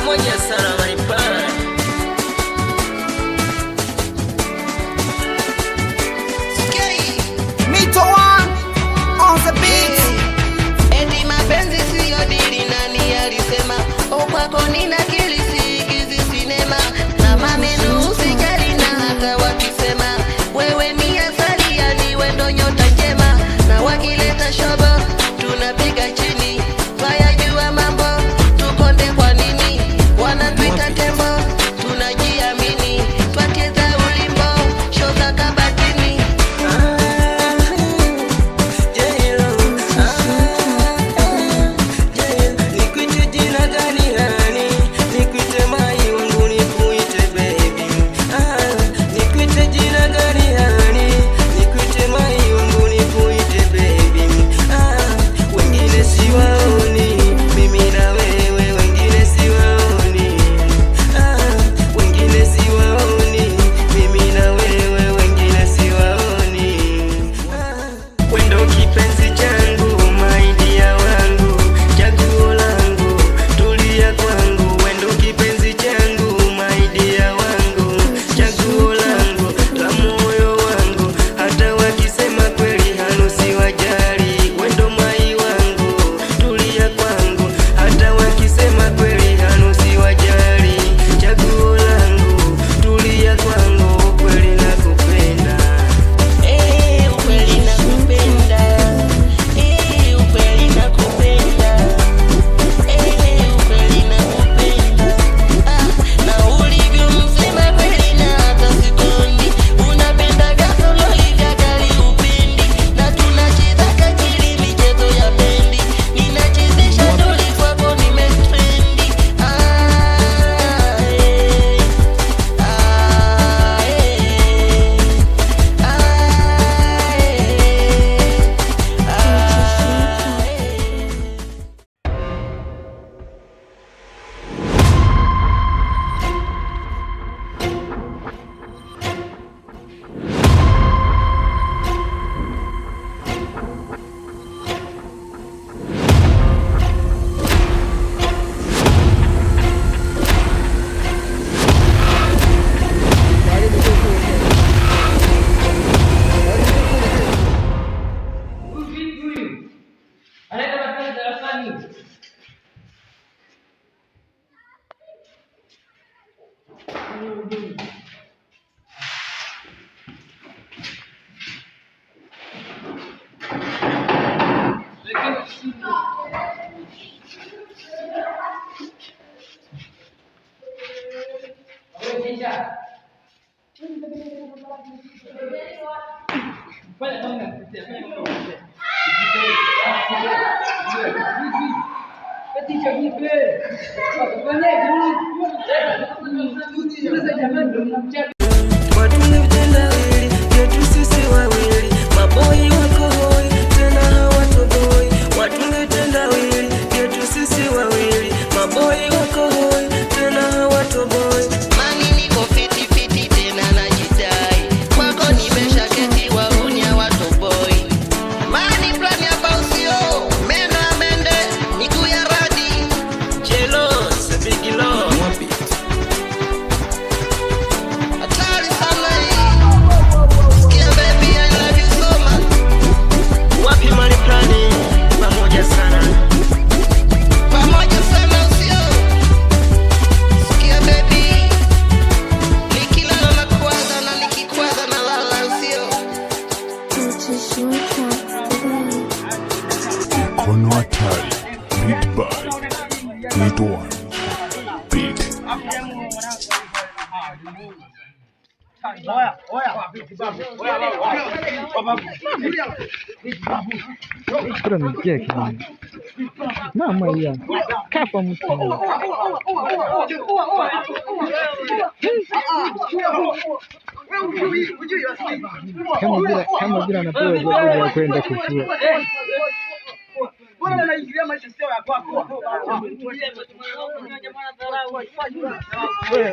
pamoja sana Maripana. Mito one on the beat. Eti mapenzi siyo dili, nani alisema? Kwako nina akili siigizi sinema, na maneno usijali na hata wakisema wewe ni asali, yani wewe ndo nyota njema, na wakileta shobo tunapiga chini. Twayajua mambo tukonde, kwa nini wanatuita tembo? Tunajiamini twacheza ulimbo, show za kabatini. Watunge vitendawili vyetu sisi wawili, maboi wako hoi tena hawatoboi. Watunge vitendawili vyetu sisi wawili, maboi wako hoi tena hawatoboi. Mani niko fiti fiti tena najidai, kwako nimeshaketi wahuni hawatoboi. Mani plani hapa usio meno amende miguu ya radi Jealous, big love. hatari sana hii. Sikia baby, I love you so much. Wapi Maripana, pamoja sana. Pamoja sana usio. Sikia baby, nikilala na kuwaza na nikikwaza na lala usio. Mkono hatari, beat by Mito one beat. Kura nikia kini. Mama ya. Kapa mtu. Kama bila anapewa jawabu ya kwenda kufua. Bora anaingilia maisha sio ya kwako. Wewe.